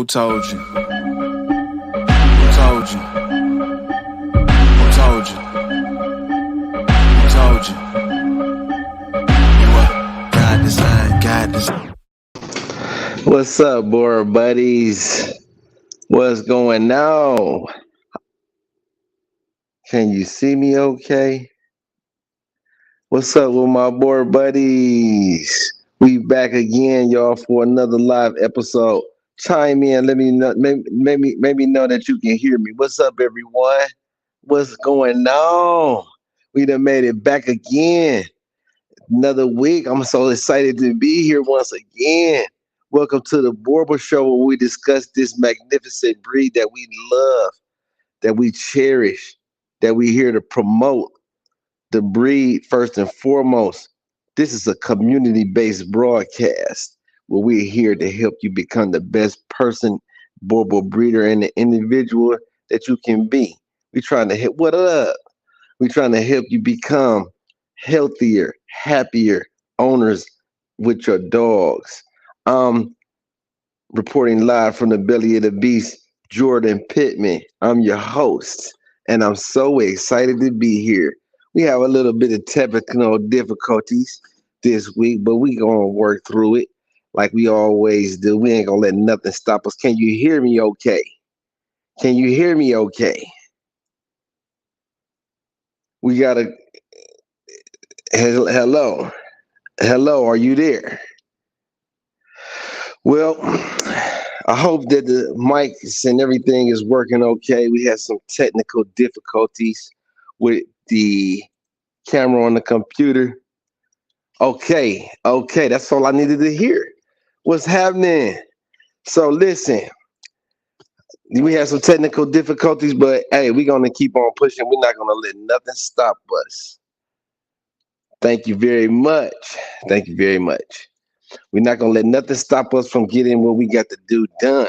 Who told you? Who told you? Who told you? Who told you? You what? God design, God design. What's up, boy buddies? What's going on? Can you see me okay? What's up with my boy buddies? We back again, y'all, for another live episode. Chime in, let me know, maybe know that you can hear me. What's up, everyone? What's going on? We done made it back again. Another week. I'm so excited to be here once again. Welcome to the Boerboel Show, where we discuss this magnificent breed that we love, that we cherish, that we here to promote. The breed, first and foremost. This is a community-based broadcast where we're here to help you become the best person, Boerboel breeder, and the individual that you can be. We're trying to help. What up? We're trying to help you become healthier, happier owners with your dogs. I'm reporting live from the belly of the beast, Jordan Pittman. I'm your host, and I'm so excited to be here. We have a little bit of technical difficulties this week, but we gonna work through it like we always do. We ain't gonna let nothing stop us. Can you hear me okay? Can you hear me okay? We gotta hello. Hello, are you there? Well, I hope that the mics and everything is working okay. We had some technical difficulties with the camera on the computer. Okay, that's all I needed to hear. What's happening? So listen, we had some technical difficulties, but hey, we're gonna keep on pushing. We're not gonna let nothing stop us. Thank you very much. Thank you very much. We're not gonna let nothing stop us from getting what we got to do done.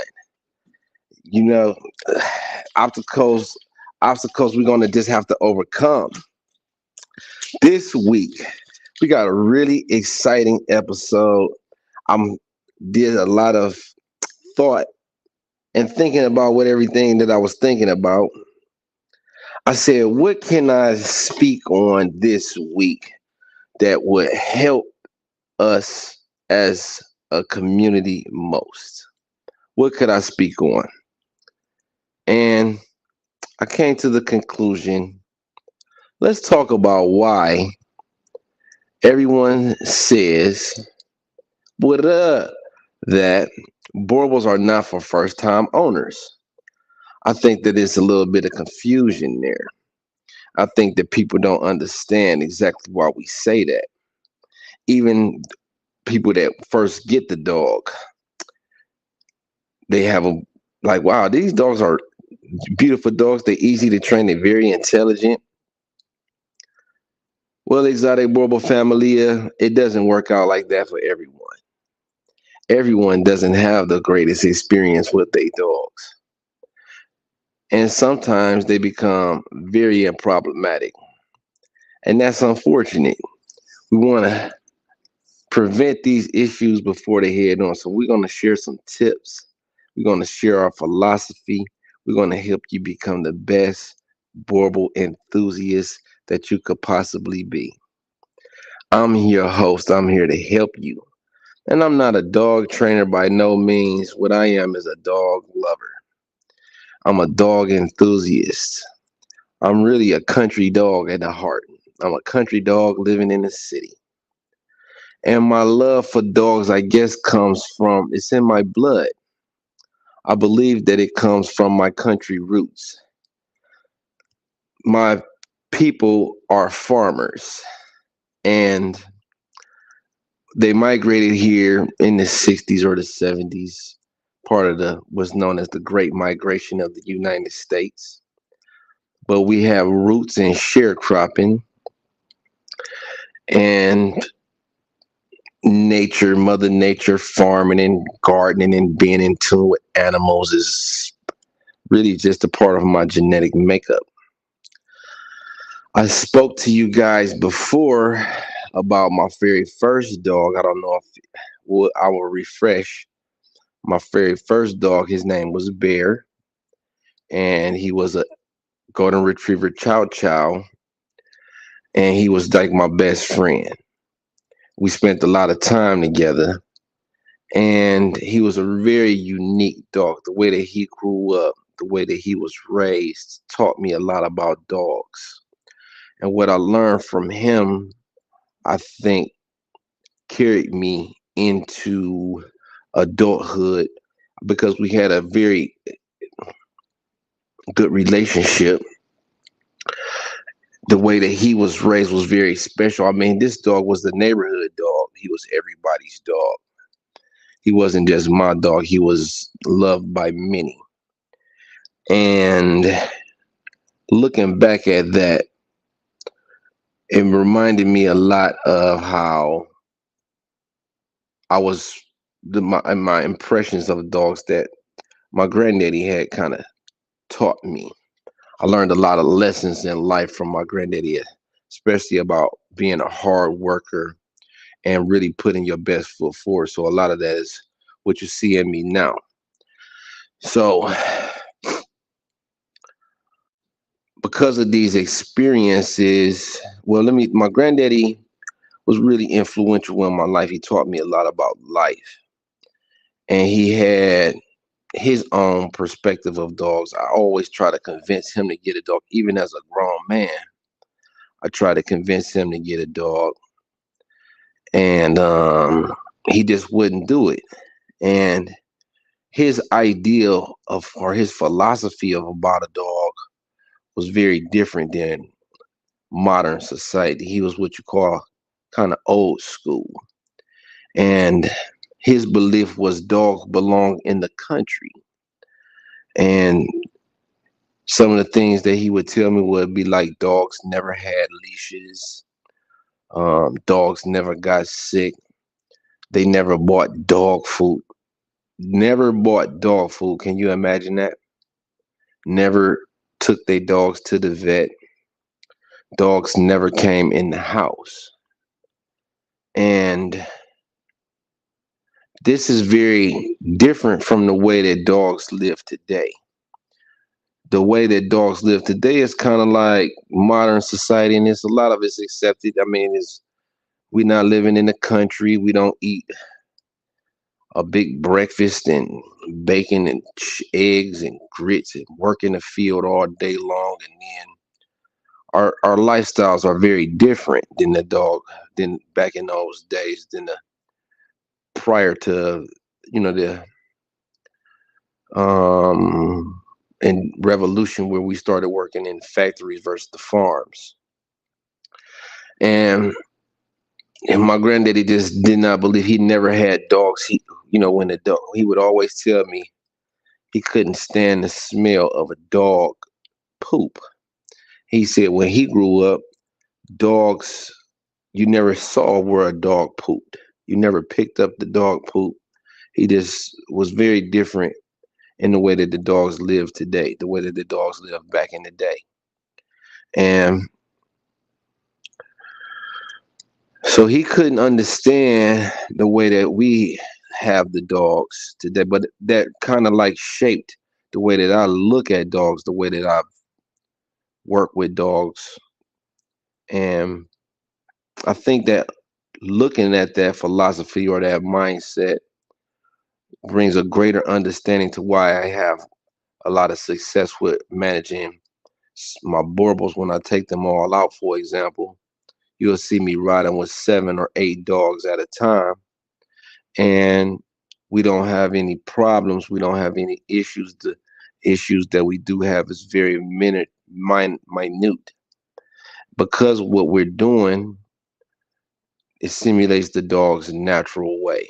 You know, obstacles, obstacles we're gonna just have to overcome. This week, we got a really exciting episode. I'm did a lot of thought and thinking about what everything that I was thinking about. I said, what can I speak on this week that would help us as a community most? What could I speak on? And I came to the conclusion, let's talk about why everyone says what that Boerboels are not for first time owners. I think that there's a little bit of confusion there. I think that people don't understand exactly why we say that. Even people that first get the dog, they have a like, wow, these dogs are beautiful dogs. They're easy to train. They're very intelligent. Well, exotic Boerboel familia, it doesn't work out like that for everyone. Everyone doesn't have the greatest experience with their dogs. And sometimes they become very unproblematic. And that's unfortunate. We want to prevent these issues before they head on. So we're going to share some tips. We're going to share our philosophy. We're going to help you become the best Boerboel enthusiast that you could possibly be. I'm your host. I'm here to help you. And I'm not a dog trainer by no means. What I am is a dog lover. I'm a dog enthusiast. I'm really a country dog at the heart. I'm a country dog living in the city. And my love for dogs, I guess, comes from, it's in my blood. I believe that it comes from my country roots. My people are farmers, and they migrated here in the 60s or the 70s, part of the was known as the Great Migration of the United States. But we have roots in sharecropping and nature, Mother Nature, farming and gardening and being in tune with animals is really just a part of my genetic makeup. I spoke to you guys before about my very first dog. I don't know if I will refresh. My very first dog, his name was Bear, and he was a golden retriever chow chow, and he was like my best friend. We spent a lot of time together, and he was a very unique dog. The way that he grew up, the way that he was raised, taught me a lot about dogs. And what I learned from him, I think, carried me into adulthood because we had a very good relationship. The way that he was raised was very special. I mean, this dog was the neighborhood dog. He was everybody's dog. He wasn't just my dog. He was loved by many. And looking back at that, it reminded me a lot of how I was my impressions of dogs that my granddaddy had kind of taught me. I learned a lot of lessons in life from my granddaddy, especially about being a hard worker and really putting your best foot forward. So a lot of that is what you see in me now. So because of these experiences, well, my granddaddy was really influential in my life. He taught me a lot about life, and he had his own perspective of dogs. I always try to convince him to get a dog, even as a grown man. I try to convince him to get a dog, and he just wouldn't do it. And his ideal of or his philosophy of about a dog was very different than modern society. He was what you call kind of old school. And his belief was dogs belong in the country. And some of the things that he would tell me would be like dogs never had leashes, dogs never got sick, they never bought dog food. Never bought dog food. Can you imagine that? Never took their dogs to the vet. Dogs never came in the house. And this is very different from the way that dogs live today. The way that dogs live today is kind of like modern society, and it's a lot of it's accepted. I mean, it's we're not living in the country. We don't eat a big breakfast and bacon and eggs and grits and work in the field all day long, and then our lifestyles are very different than back in those days than the prior to the um and revolution where we started working in factories versus the farms. And my granddaddy just did not believe. He never had dogs. When the dog, he would always tell me he couldn't stand the smell of a dog poop. He said when he grew up, dogs, you never saw where a dog pooped. You never picked up the dog poop. He just was very different in the way that the dogs live today, the way that the dogs lived back in the day. And so he couldn't understand the way that we have the dogs today, but that kind of like shaped the way that I look at dogs, the way that I work with dogs. And I think that looking at that philosophy or that mindset brings a greater understanding to why I have a lot of success with managing my Boerboels when I take them all out, for example. You'll see me riding with 7 or 8 dogs at a time, and we don't have any problems. We don't have any issues. The issues that we do have is very minute because what we're doing, it simulates the dog's natural way.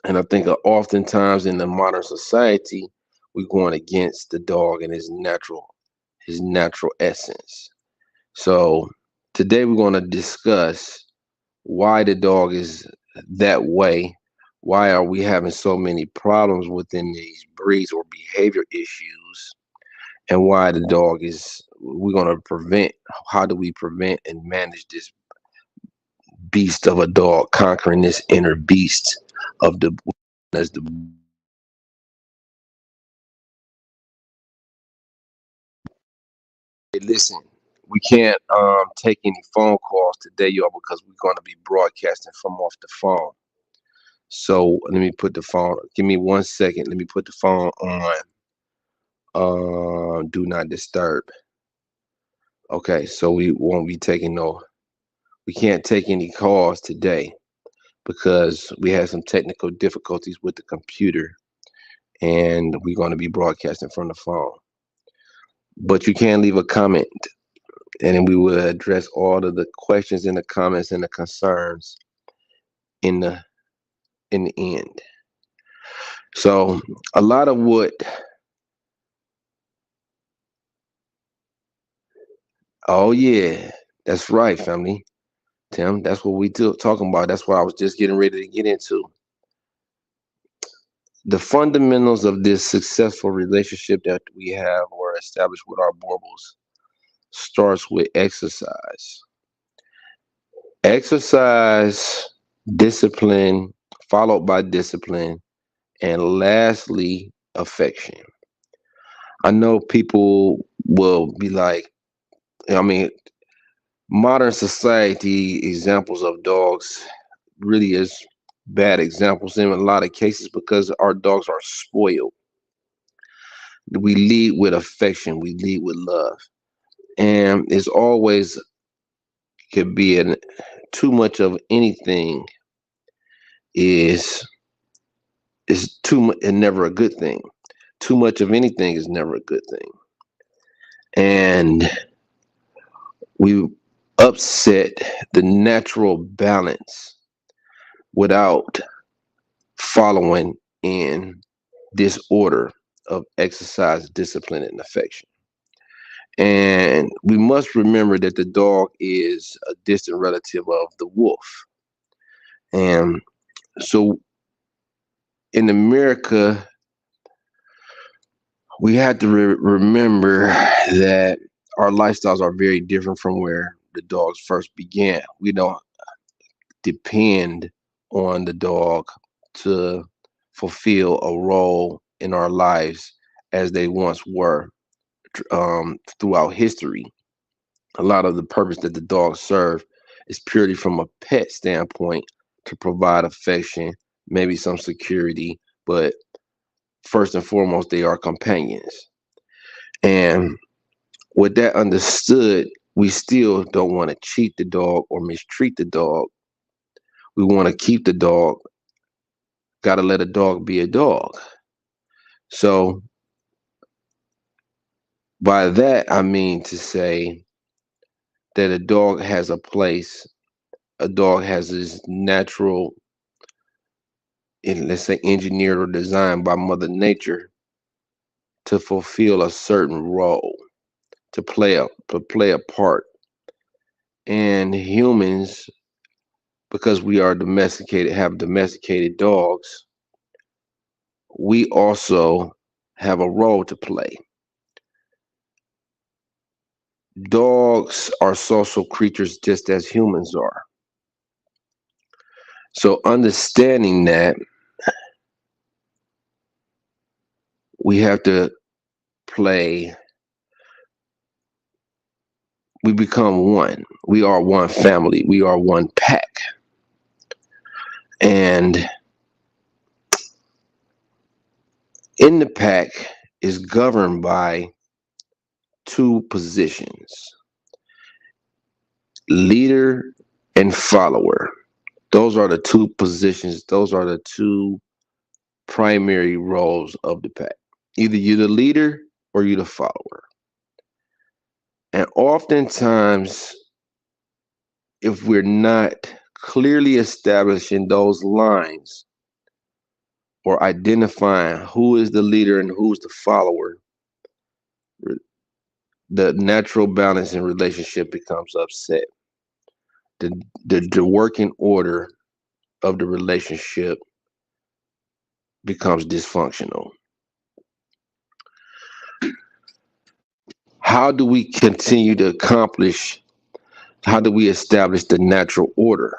And I think oftentimes in the modern society, we're going against the dog and his natural essence. So today we're going to discuss why the dog is that way. Why are we having so many problems within these breeds or behavior issues? And why the dog is, we're going to prevent, how do we prevent and manage this beast of a dog conquering this inner beast of the as the Hey, listen, we can't take any phone calls today, y'all, because we're going to be broadcasting from off the phone. So let me put the phone. Give me 1 second. Let me put the phone on. Do not disturb. Okay, so we won't be taking no. We can't take any calls today because we had some technical difficulties with the computer, and we're going to be broadcasting from the phone. But you can leave a comment, and then we will address all of the questions and the comments and the concerns in the end. So a lot of what, oh yeah, that's right, family. Tim, that's what we talking about. That's what I was just getting ready to get into. The fundamentals of this successful relationship that we have or established with our Boerboels starts with exercise. Exercise, discipline, followed by discipline, and lastly, affection. I know people will be like, I mean, modern society examples of dogs really is bad examples in a lot of cases because our dogs are spoiled. We lead with affection, we lead with love, and it's always could be an too much of anything is too much and never a good thing. Too much of anything is never a good thing, and we upset the natural balance without following in this order of exercise, discipline, and affection. And we must remember that the dog is a distant relative of the wolf. And so in America, we have to remember that our lifestyles are very different from where the dogs first began. We don't depend on the dog to fulfill a role in our lives as they once were throughout history. A lot of the purpose that the dogs serve is purely from a pet standpoint to provide affection, maybe some security, but first and foremost, they are companions. And with that understood, we still don't want to cheat the dog or mistreat the dog. We want to keep the dog, got to let a dog be a dog. So, by that, I mean to say that a dog has a place, a dog has his natural, and let's say engineered or designed by Mother Nature to fulfill a certain role, to play a part. And humans, because we are domesticated, have domesticated dogs, we also have a role to play. Dogs are social creatures just as humans are. So understanding that, we have to play, we become one. We are one family. We are one pack. And in the pack is governed by two positions, leader and follower. Those are the two positions, those are the two primary roles of the pack. Either you're the leader or you're the follower. And oftentimes, if we're not clearly establishing those lines or identifying who is the leader and who's the follower, the natural balance in relationship becomes upset. The working order of the relationship becomes dysfunctional. How do we continue to accomplish? How do we establish the natural order?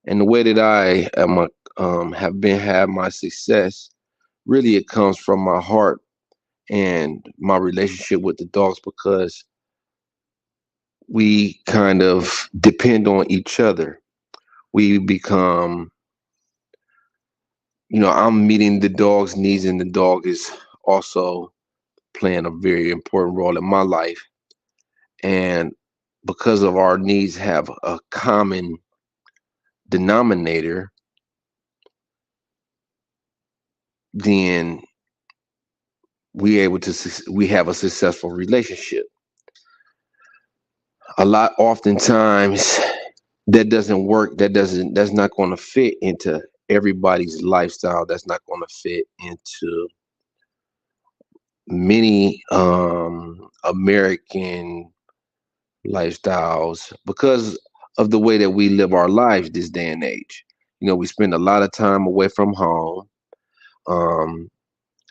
And the way that I am have my success, really it comes from my heart and my relationship with the dogs, because we kind of depend on each other. We become, I'm meeting the dog's needs, and the dog is also playing a very important role in my life. And because of our needs have a common denominator, then we have a successful relationship. A lot oftentimes that doesn't work. That's not going to fit into everybody's lifestyle. That's not going to fit into many American lifestyles because of the way that we live our lives this day and age. We spend a lot of time away from home. Um,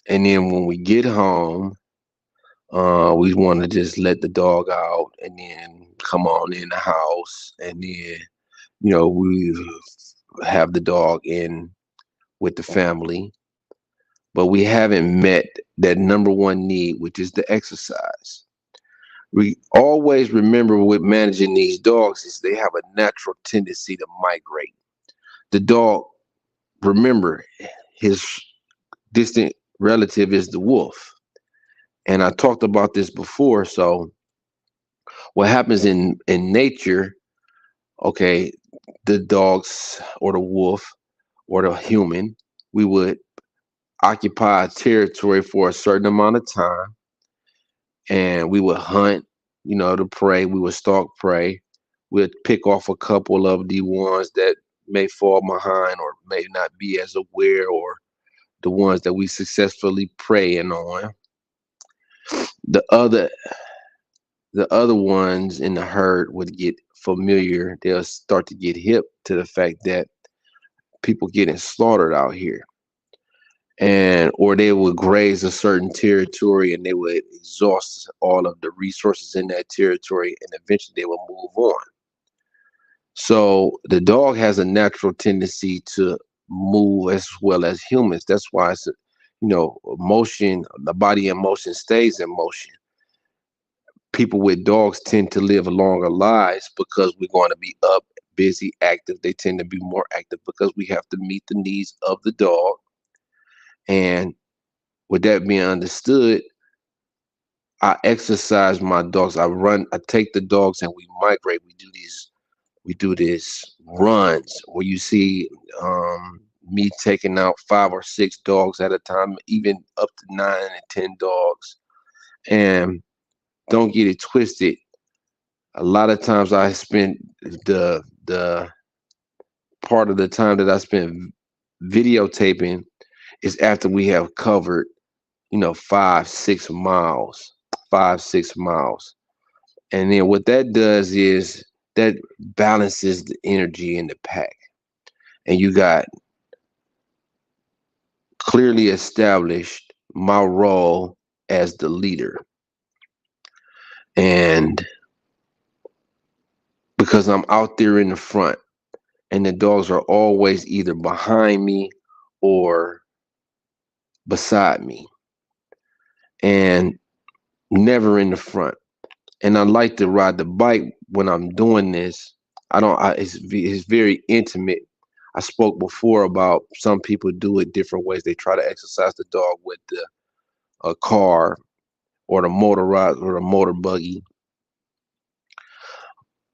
and then when we get home, we want to just let the dog out and then come on in the house. And then, we have the dog in with the family, but we haven't met that number one need, which is the exercise. We always remember with managing these dogs is they have a natural tendency to migrate. The dog, remember, his distant relative is the wolf. And I talked about this before. So what happens in nature, okay, the dogs or the wolf or the human, we would occupy a territory for a certain amount of time, and we would hunt, to prey. We would stalk prey. We'd pick off a couple of the ones that may fall behind or may not be as aware, or the ones that we successfully preying on. The other the other ones in the herd would get familiar. They'll start to get hip to the fact that people getting slaughtered out here, and or they would graze a certain territory and they would exhaust all of the resources in that territory, and eventually they will move on. So the dog has a natural tendency to move as well as humans. That's why motion, the body in motion stays in motion. People with dogs tend to live longer lives because we're going to be up, busy, active. They tend to be more active because we have to meet the needs of the dog. And with that being understood, I exercise my dogs. I take the dogs and we migrate. We do this runs where you see me taking out 5 or 6 dogs at a time, even up to 9 and 10 dogs. And don't get it twisted. A lot of times I spend the part of the time that I spend videotaping is after we have covered, 5, 6 miles, 5, 6 miles. And then what that does is that balances the energy in the pack. And you got clearly established my role as the leader. And because I'm out there in the front, and the dogs are always either behind me or beside me, and never in the front. And I like to ride the bike when I'm doing this. I don't. It's very intimate. I spoke before about some people do it different ways. They try to exercise the dog with the a car or the motorized or the motor buggy,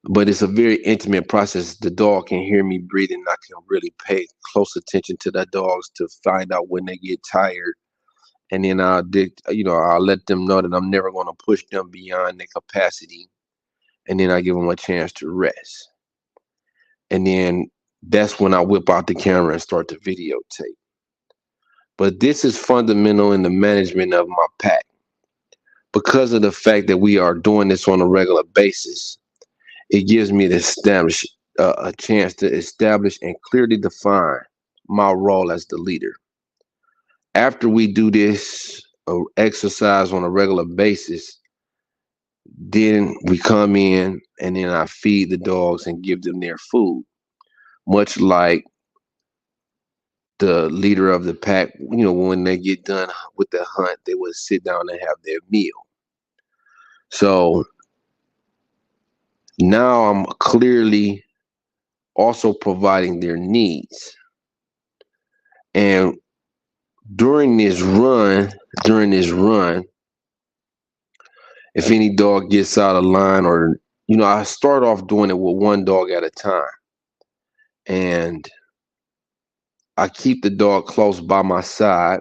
but it's a very intimate process. The dog can hear me breathing. I can really pay close attention to the dogs to find out when they get tired, and then I'll let them know that I'm never going to push them beyond their capacity, and then I give them a chance to rest, and then that's when I whip out the camera and start to videotape. But this is fundamental in the management of my pack because of the fact that we are doing this on a regular basis. It gives me to establish a chance to establish and clearly define my role as the leader. After we do this exercise on a regular basis, then we come in and then I feed the dogs and give them their food, much like the leader of the pack, when they get done with the hunt, they would sit down and have their meal. So now I'm clearly also providing their needs. And during this run, during this run, if any dog gets out of line, or I start off doing it with one dog at a time. And I keep the dog close by my side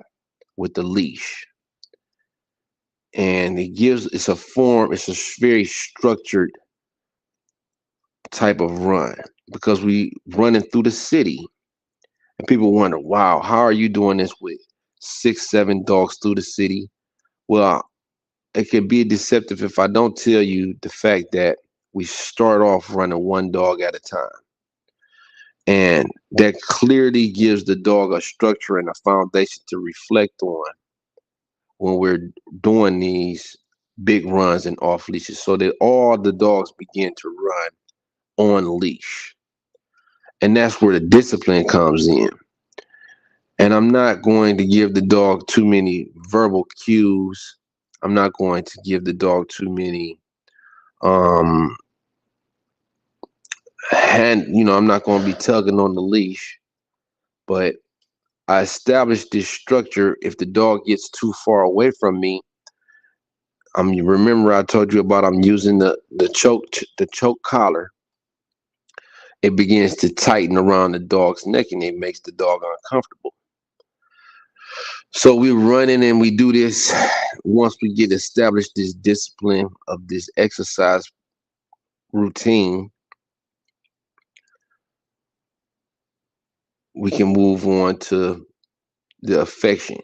with the leash. And it's a very structured type of run because we running through the city. And people wonder, wow, how are you doing this with 6, 7 dogs through the city? Well, it can be deceptive if I don't tell you the fact that we start off running one dog at a time. And that clearly gives the dog a structure and a foundation to reflect on when we're doing these big runs and off leashes, so that all the dogs begin to run on leash. And that's where the discipline comes in. And I'm not going to give the dog too many verbal cues. I'm not going to give the dog too many um I'm not going to be tugging on the leash, but I established this structure. If the dog gets too far away from me, remember I told you about I'm using the choke collar. It begins to tighten around the dog's neck and it makes the dog uncomfortable. So we're running and we do this. Once we get established this discipline of this exercise routine, we can move on to the affection.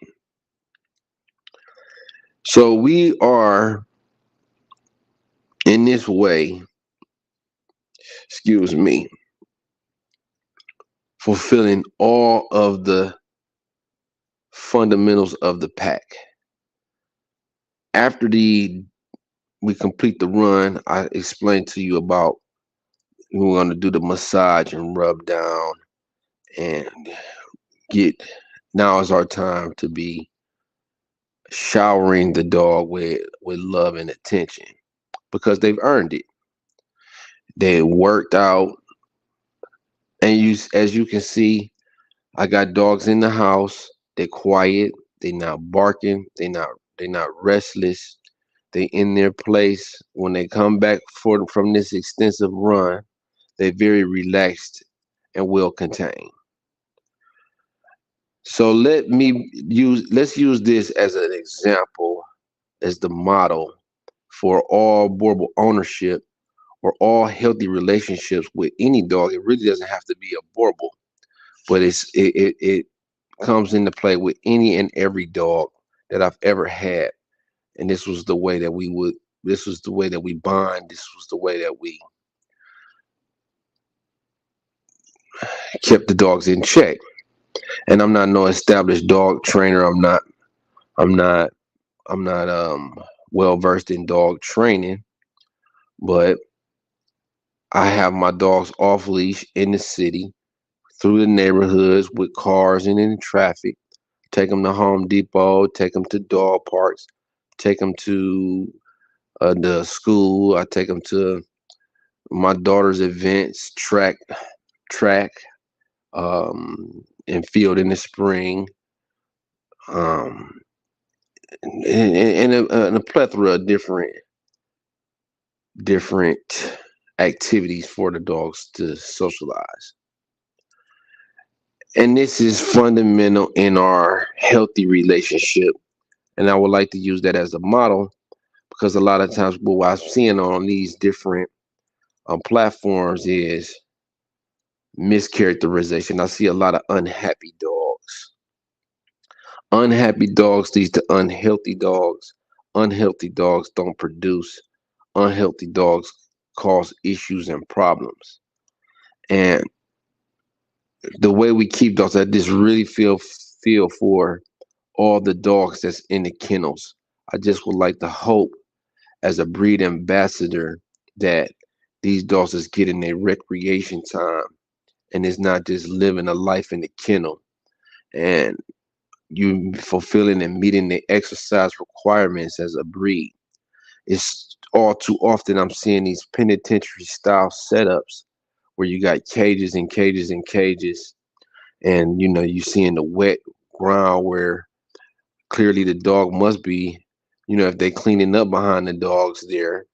So we are in this way, excuse me, fulfilling all of the fundamentals of the pack. After we complete the run, I explained to you about we're going to do the massage and rub down and get. Now is our time to be showering the dog with love and attention because they've earned it. They worked out, and as you can see, I got dogs in the house. They're quiet. They're not barking. They're not restless. They in their place. When they come back from this extensive run, they're very relaxed and well contained. So let's use this as an example, as the model for all Boerboel ownership or all healthy relationships with any dog. It really doesn't have to be a Boerboel, but it comes into play with any and every dog that I've ever had. And this was the way that this was the way that we bond. This was the way that we kept the dogs in check. And I'm not no established dog trainer. I'm not I'm not well versed in dog training, but I have my dogs off leash in the city, through the neighborhoods with cars and in traffic. Take them to Home Depot, take them to dog parks, take them to the school. I take them to my daughter's events, track, and field in the spring, um, and a plethora of different activities for the dogs to socialize. And this is fundamental in our healthy relationship. And I would like to use that as a model because a lot of times what I'm seeing on these different platforms is mischaracterization. I see a lot of unhappy dogs. Unhappy dogs leads to unhealthy dogs. Unhealthy dogs don't produce. Unhealthy dogs cause issues and problems. And the way we keep dogs, I just really feel for all the dogs that's in the kennels. I just would like to hope as a breed ambassador that these dogs is getting their recreation time and is not just living a life in the kennel. and you fulfilling and meeting the exercise requirements as a breed. It's all too often I'm seeing these penitentiary style setups where you got cages and cages and cages, and you see in the wet ground where clearly the dog must be, if they cleaning up behind the dogs there,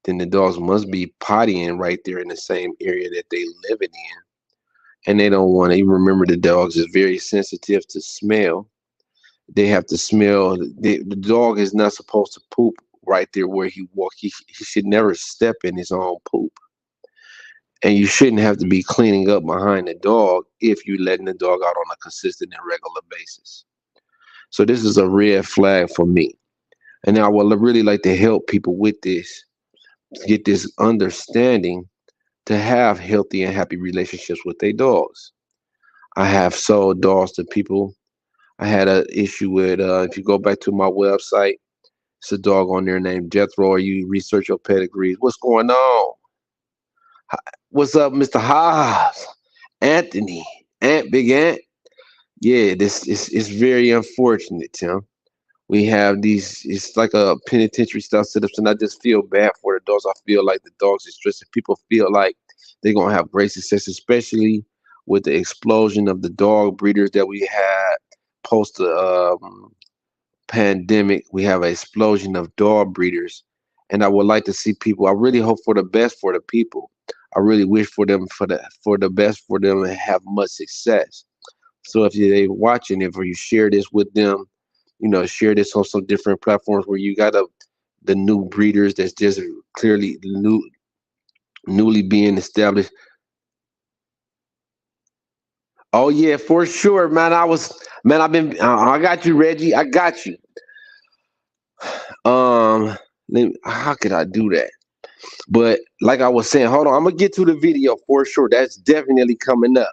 then the dogs must be pottying right there in the same area that they living in. And they don't want to even remember the dogs is very sensitive to smell. They have to smell. The dog is not supposed to poop right there where he walk. He should never step in his own poop. And you shouldn't have to be cleaning up behind the dog if you're letting the dog out on a consistent and regular basis. So this is a red flag for me. And I would really like to help people with this, to get this understanding to have healthy and happy relationships with their dogs. I have sold dogs to people. I had an issue with, if you go back to my website, it's a dog on there named Jethro. Or you research your pedigrees. What's going on? What's up, Mr. Haas? Anthony, Big Ant. Yeah, this is very unfortunate, Tim. We have these, it's like a penitentiary style setups, and I just feel bad for the dogs. I feel like the dogs are stressed, and people feel like they're gonna have great success, especially with the explosion of the dog breeders that we had post the pandemic. We have an explosion of dog breeders, and I would like to see people. I really hope for the best for the people. I really wish for them for the best for them and have much success. So if they're watching, if you share this with them, share this on some different platforms where you got the new breeders that's just clearly newly being established. Oh yeah, for sure, man. I've been. I got you, Reggie. I got you. How could I do that? But like I was saying, hold on. I'm gonna get to the video for sure. That's definitely coming up.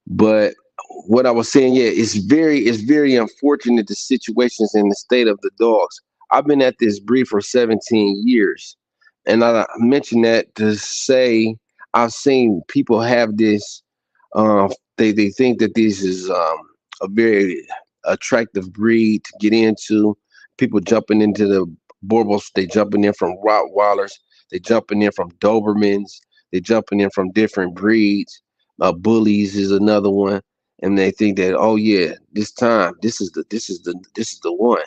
But what I was saying, yeah, it's very unfortunate the situations and the state of the dogs. I've been at this breed for 17 years, and I mentioned that to say I've seen people have this. They think that this is a very attractive breed to get into. People jumping into the Boerboels, they jumping in from Rottweilers, they jumping in from Dobermans, they jumping in from different breeds. Bullies is another one, and they think that, oh yeah, this time this is the one,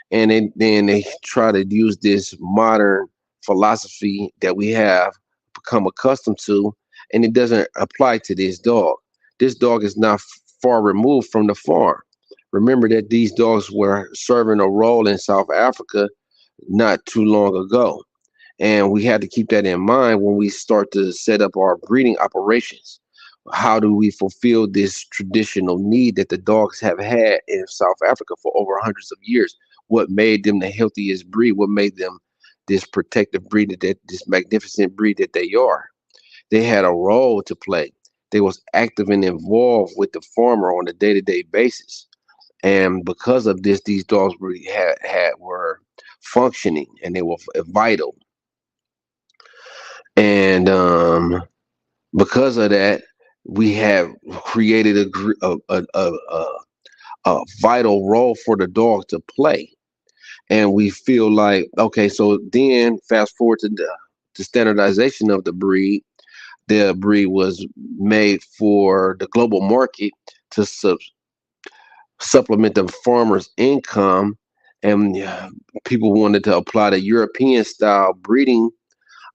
and then they try to use this modern philosophy that we have become accustomed to, and it doesn't apply to this dog. This dog is not far removed from the farm. Remember that these dogs were serving a role in South Africa not too long ago. And we had to keep that in mind when we start to set up our breeding operations. How do we fulfill this traditional need that the dogs have had in South Africa for over hundreds of years? What made them the healthiest breed? What made them this protective breed, that this magnificent breed that they are? They had a role to play. They was active and involved with the farmer on a day-to-day basis. And because of this, these dogs were functioning, and they were vital. And because of that, we have created a vital role for the dog to play. And we feel like, okay, so then fast forward to the standardization of the breed. The breed was made for the global market to supplement the farmer's income, and people wanted to apply the European style breeding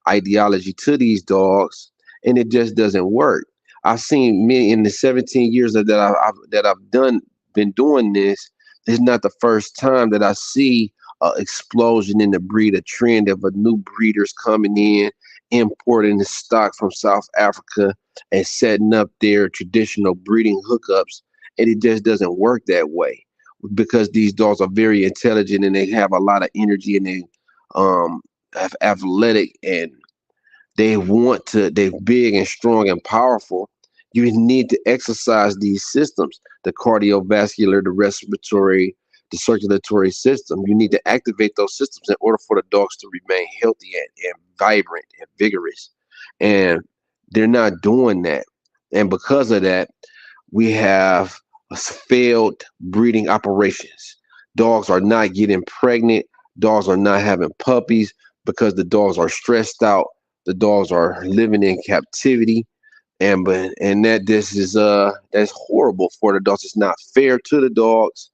ideology to these dogs, and it just doesn't work. I've seen many in the 17 years that I've been doing this. It's not the first time that I see an explosion in the breed, a trend of a new breeders coming in, importing the stock from South Africa and setting up their traditional breeding hookups, and it just doesn't work that way because these dogs are very intelligent and they have a lot of energy, and they athletic, and they're big and strong and powerful. You need to exercise these systems, the cardiovascular, the respiratory, the circulatory system. You need to activate those systems in order for the dogs to remain healthy and vibrant and vigorous. And they're not doing that. And because of that, We have failed breeding operations. Dogs are not getting pregnant. Dogs are not having puppies because the dogs are stressed out. The dogs are living in captivity, and that this is that's horrible for the dogs. It's not fair to the dogs.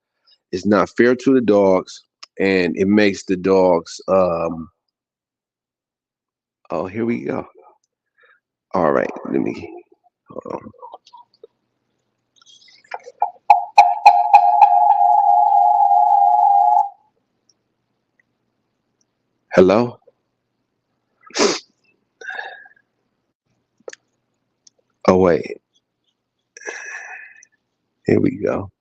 It's not fair to the dogs, and it makes the dogs. Oh, here we go. All right, let me. Hold on. Hello. Oh wait, here we go.